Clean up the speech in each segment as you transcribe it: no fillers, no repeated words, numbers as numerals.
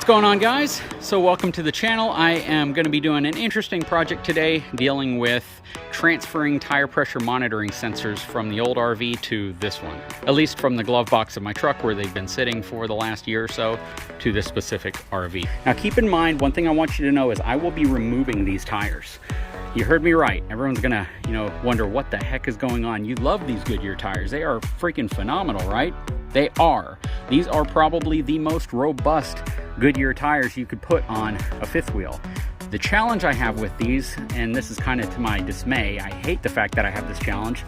What's going on, guys? So welcome to the channel. I am going to be doing an interesting project today dealing with transferring tire pressure monitoring sensors from the old RV to this one, at least from the glove box of my truck where they've been sitting for the last year or so to this specific RV. Now keep in mind, one thing I want you to know is I will be removing these tires. You heard me right. Everyone's gonna, wonder what the heck is going on. You love these Goodyear tires. They are freaking phenomenal, right? They are. These are probably the most robust Goodyear tires you could put on a fifth wheel. The challenge I have with these, and this is kind of to my dismay, I hate the fact that I have this challenge,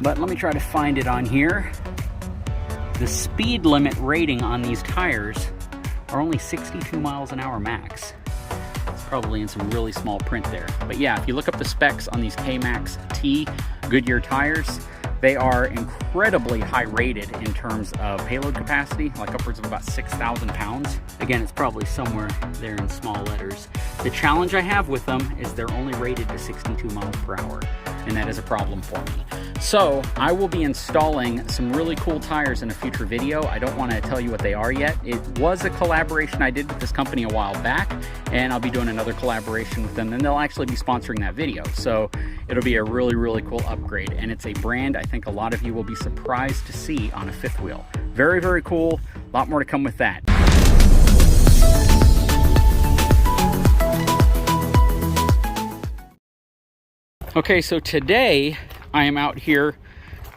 but let me try to find it on here. The speed limit rating on these tires are only 62 miles an hour max. It's probably in some really small print there. But yeah, if you look up the specs on these K-Max T Goodyear tires, they are incredibly high rated in terms of payload capacity, like upwards of about 6,000 pounds. Again, it's probably somewhere there in small letters. The challenge I have with them is they're only rated to 62 miles per hour, and that is a problem for me. So I will be installing some really cool tires in a future video. I don't want to tell you what they are yet. It was a collaboration I did with this company a while back, and I'll be doing another collaboration with them, and they'll actually be sponsoring that video. So it'll be a really, really cool upgrade, and it's a brand I think a lot of you will be surprised to see on a fifth wheel. Very, very cool. A lot more to come with that. Okay, so today I am out here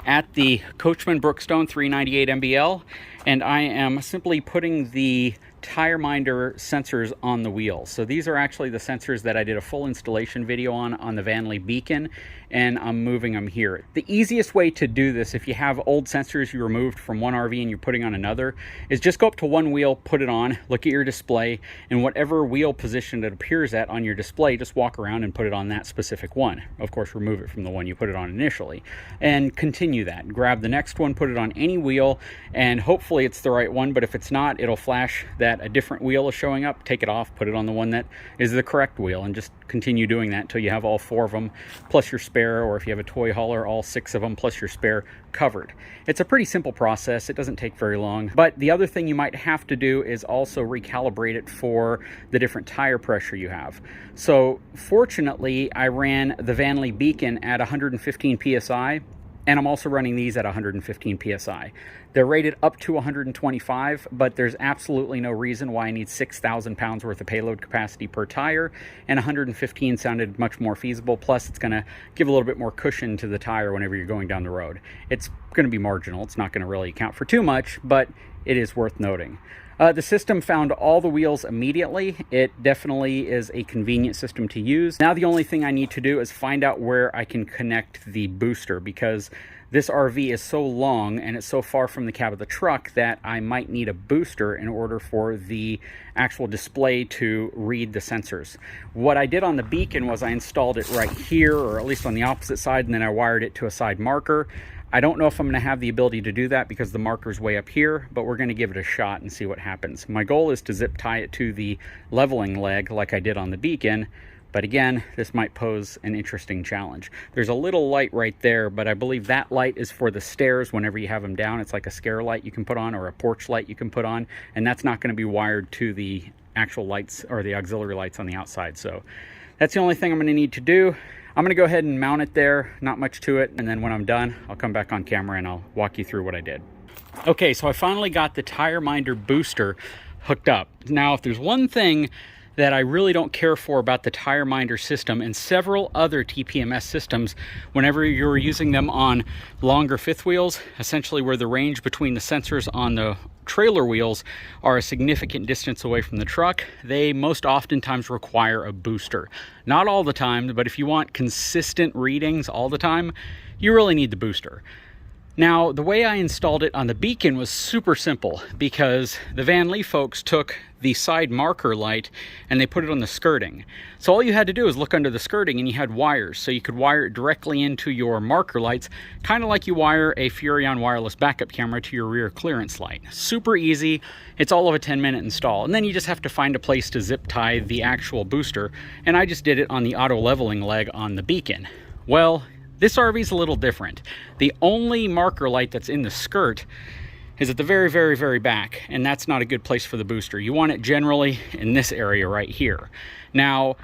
at the Coachman Brookstone 398 MBL, and I am simply putting the TireMinder sensors on the wheels. So these are actually the sensors that I did a full installation video on the Vanley Beacon, and I'm moving them here. The easiest way to do this, if you have old sensors you removed from one RV and you're putting on another, is just go up to one wheel, put it on, look at your display, and whatever wheel position it appears at on your display, just walk around and put it on that specific one. Of course, remove it from the one you put it on initially, and continue that. Grab the next one, put it on any wheel, and hopefully it's the right one, but if it's not, it'll flash that a different wheel is showing up. Take it off, put it on the one that is the correct wheel, and just continue doing that until you have all four of them plus your spare, or if you have a toy hauler, all six of them plus your spare covered. It's a pretty simple process. It doesn't take very long. But the other thing you might have to do is also recalibrate it for the different tire pressure you have. So fortunately, I ran the Vanley Beacon at 115 psi, and I'm also running these at 115 psi. They're rated up to 125, but there's absolutely no reason why I need 6,000 pounds worth of payload capacity per tire, and 115 sounded much more feasible. Plus, it's going to give a little bit more cushion to the tire whenever you're going down the road. It's going to be marginal. It's not going to really account for too much, but it is worth noting. The system found all the wheels immediately. It definitely is a convenient system to use. Now the only thing I need to do is find out where I can connect the booster, because this RV is so long and it's so far from the cab of the truck that I might need a booster in order for the actual display to read the sensors. What I did on the Beacon was I installed it right here, or at least on the opposite side, and then I wired it to a side marker. I don't know if I'm going to have the ability to do that because the marker's way up here, but we're going to give it a shot and see what happens. My goal is to zip tie it to the leveling leg like I did on the Beacon, but again, this might pose an interesting challenge. There's a little light right there, but I believe that light is for the stairs whenever you have them down. It's like a scare light you can put on, or a porch light you can put on, and that's not going to be wired to the actual lights or the auxiliary lights on the outside. So that's the only thing I'm going to need to do. I'm going to go ahead and mount it there, not much to it, and then when I'm done, I'll come back on camera and I'll walk you through what I did. Okay, so I finally got the TireMinder booster hooked up. Now, if there's one thing that I really don't care for about the TireMinder system and several other TPMS systems, whenever you're using them on longer fifth wheels, essentially where the range between the sensors on the trailer wheels are a significant distance away from the truck, they most oftentimes require a booster. Not all the time, but if you want consistent readings all the time, you really need the booster. Now, the way I installed it on the Beacon was super simple, because the Vanley folks took the side marker light and they put it on the skirting. So all you had to do is look under the skirting and you had wires, so you could wire it directly into your marker lights, kind of like you wire a Furrion wireless backup camera to your rear clearance light. Super easy. It's all of a 10-minute install, and then you just have to find a place to zip tie the actual booster, and I just did it on the auto leveling leg on the Beacon. Well, this RV is a little different. The only marker light that's in the skirt is at the very, very, very back, and that's not a good place for the booster. You want it generally in this area right here. Now,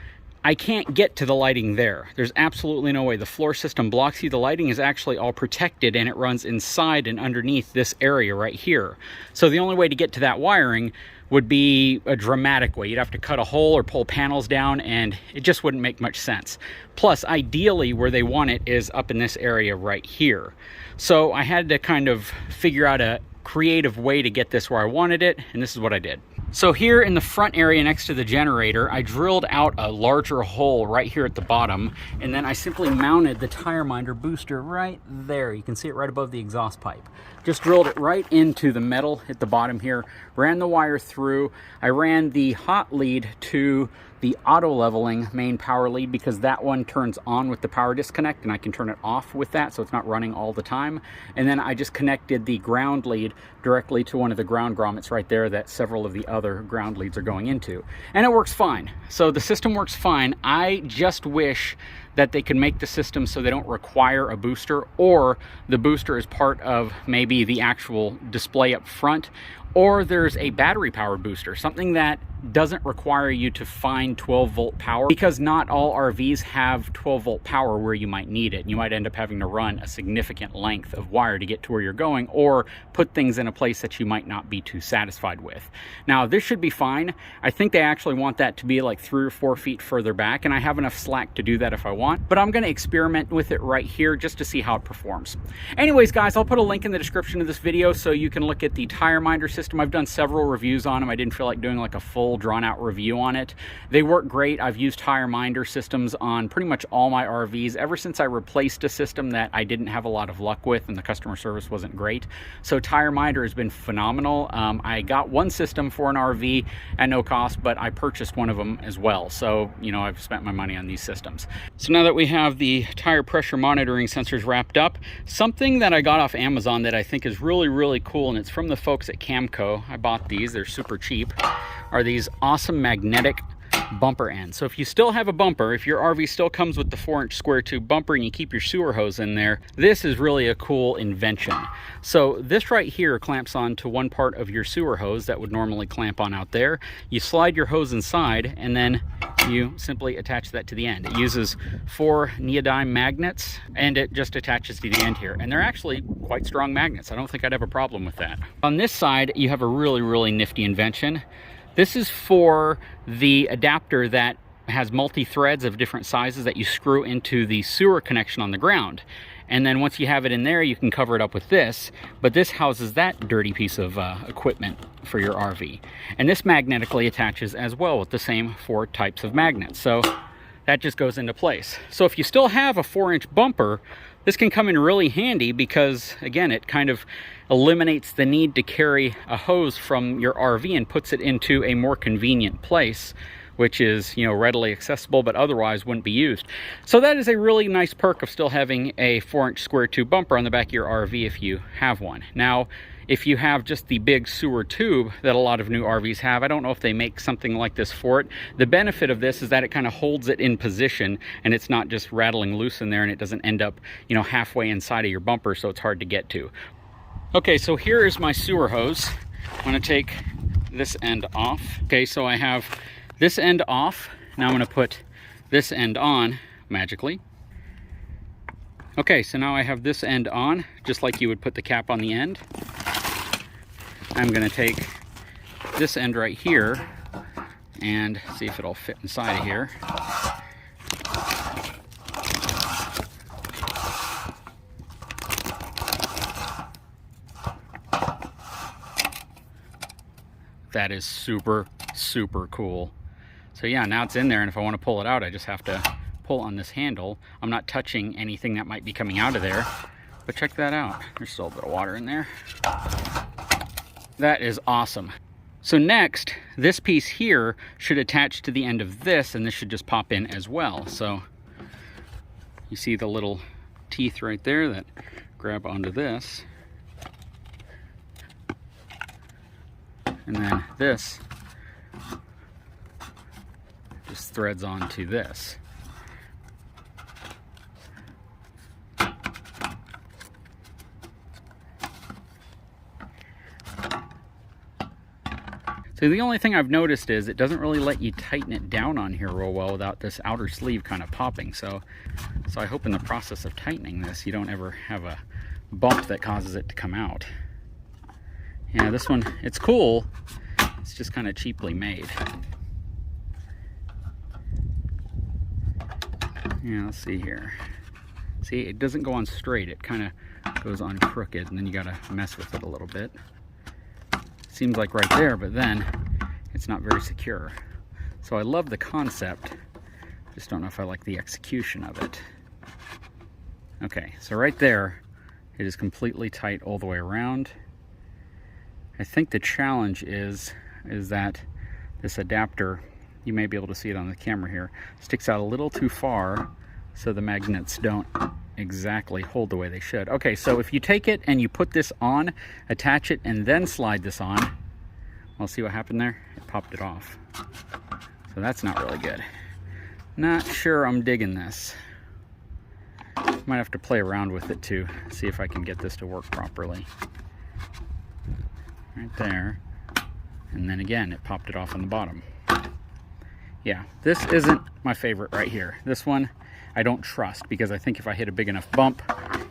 I can't get to the lighting there. There's absolutely no way. The floor system blocks you. The lighting is actually all protected, and it runs inside and underneath this area right here. So the only way to get to that wiring would be a dramatic way. You'd have to cut a hole or pull panels down, and it just wouldn't make much sense. Plus, ideally, where they want it is up in this area right here. So I had to kind of figure out a creative way to get this where I wanted it, and this is what I did. So here in the front area next to the generator, I drilled out a larger hole right here at the bottom, and then I simply mounted the TireMinder booster right there. You can see it right above the exhaust pipe. Just drilled it right into the metal at the bottom here, ran the wire through. I ran the hot lead to the auto leveling main power lead because that one turns on with the power disconnect, and I can turn it off with that so it's not running all the time. And then I just connected the ground lead directly to one of the ground grommets right there that several of the other ground leads are going into. And it works fine. So the system works fine. I just wish that they could make the system so they don't require a booster, or the booster is part of maybe the actual display up front, or there's a battery powered booster, something that doesn't require you to find 12-volt power, because not all RVs have 12-volt power where you might need it. You might end up having to run a significant length of wire to get to where you're going, or put things in a place that you might not be too satisfied with. Now, this should be fine. I think they actually want that to be like 3 or 4 feet further back, and I have enough slack to do that if I want, but I'm going to experiment with it right here just to see how it performs. Anyways, guys, I'll put a link in the description of this video so you can look at the TireMinder system. I've done several reviews on them. I didn't feel like doing like a full drawn out review on it. They work great. I've used TireMinder systems on pretty much all my RVs ever since I replaced a system that I didn't have a lot of luck with and the customer service wasn't great. So TireMinder has been phenomenal. I got one system for an RV at no cost, but I purchased one of them as well. So, you know, I've spent my money on these systems. So now that we have the tire pressure monitoring sensors wrapped up, something that I got off Amazon that I think is really, really cool, and it's from the folks at Camco. I bought these, they're super cheap, are these awesome magnetic bumper ends. So if you still have a bumper, if your RV still comes with the 4-inch square tube bumper and you keep your sewer hose in there, this is really a cool invention. So this right here clamps on to one part of your sewer hose that would normally clamp on out there. You slide your hose inside, and then you simply attach that to the end. It uses 4 neodyme magnets, and it just attaches to the end here. And they're actually quite strong magnets. I don't think I'd have a problem with that. On this side, you have a really, really nifty invention. This is for the adapter that has multi-threads of different sizes that you screw into the sewer connection on the ground. And then once you have it in there, you can cover it up with this, but this houses that dirty piece of equipment for your RV. And this magnetically attaches as well with the same 4 types of magnets. So that just goes into place. So if you still have a 4-inch bumper, this can come in really handy because, again, it kind of eliminates the need to carry a hose from your RV and puts it into a more convenient place, which is, you know, readily accessible but otherwise wouldn't be used. So that is a really nice perk of still having a 4-inch square tube bumper on the back of your RV if you have one. Now, if you have just the big sewer tube that a lot of new RVs have, I don't know if they make something like this for it. The benefit of this is that it kind of holds it in position and it's not just rattling loose in there, and it doesn't end up, you know, halfway inside of your bumper, so it's hard to get to. Okay, so here is my sewer hose. I'm going to take this end off. Okay, so I have this end off. Now I'm going to put this end on magically. Okay, so now I have this end on, just like you would put the cap on the end. I'm going to take this end right here and see if it'll fit inside of here. That is super, super cool. So yeah, now it's in there, and if I want to pull it out, I just have to pull on this handle. I'm not touching anything that might be coming out of there, but check that out. There's still a bit of water in there. That is awesome. So next, this piece here should attach to the end of this, and this should just pop in as well. So you see the little teeth right there that grab onto this. And then this just threads onto this. So the only thing I've noticed is it doesn't really let you tighten it down on here real well without this outer sleeve kind of popping. So I hope in the process of tightening this, you don't ever have a bump that causes it to come out. Yeah, this one, it's cool. It's just kind of cheaply made. Yeah, let's see here. See, it doesn't go on straight. It kind of goes on crooked, and then you got to mess with it a little bit. Seems like right there, but then it's not very secure. So I love the concept, just don't know if I like the execution of it. Okay, so right there, it is completely tight all the way around. I think the challenge is that this adapter, you may be able to see it on the camera here, sticks out a little too far, so the magnets don't exactly hold the way they should. Okay, so if you take it and you put this on, attach it, and then slide this on, well, see what happened there? It popped it off. So that's not really good. Not sure I'm digging this. Might have to play around with it to see if I can get this to work properly. Right there. And then again, it popped it off on the bottom. Yeah, this isn't my favorite right here. This one I don't trust, because I think if I hit a big enough bump,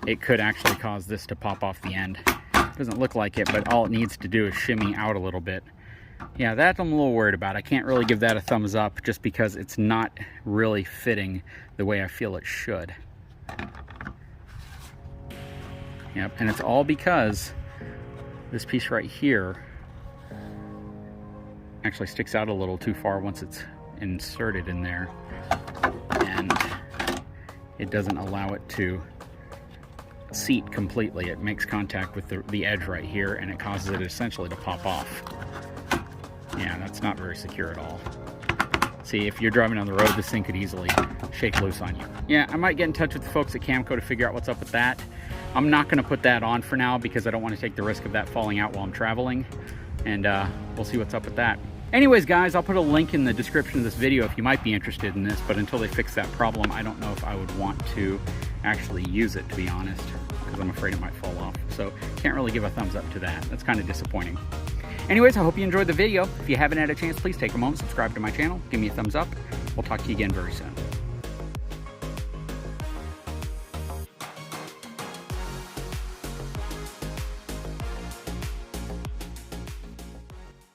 it could actually cause this to pop off the end. It doesn't look like it, but all it needs to do is shimmy out a little bit. Yeah, that I'm a little worried about. I can't really give that a thumbs up just because it's not really fitting the way I feel it should. Yep, and it's all because this piece right here actually sticks out a little too far once it's inserted in there, and it doesn't allow it to seat completely. It makes contact with the edge right here, and it causes it essentially to pop off. Yeah, that's not very secure at all. See, if you're driving on the road, this thing could easily shake loose on you. Yeah, I might get in touch with the folks at Camco to figure out what's up with that. I'm not going to put that on for now because I don't want to take the risk of that falling out while I'm traveling, and we'll see what's up with that. Anyways, guys, I'll put a link in the description of this video if you might be interested in this, but until they fix that problem, I don't know if I would want to actually use it, to be honest, because I'm afraid it might fall off. So can't really give a thumbs up to that. That's kind of disappointing. Anyways, I hope you enjoyed the video. If you haven't had a chance, please take a moment, subscribe to my channel, give me a thumbs up. We'll talk to you again very soon.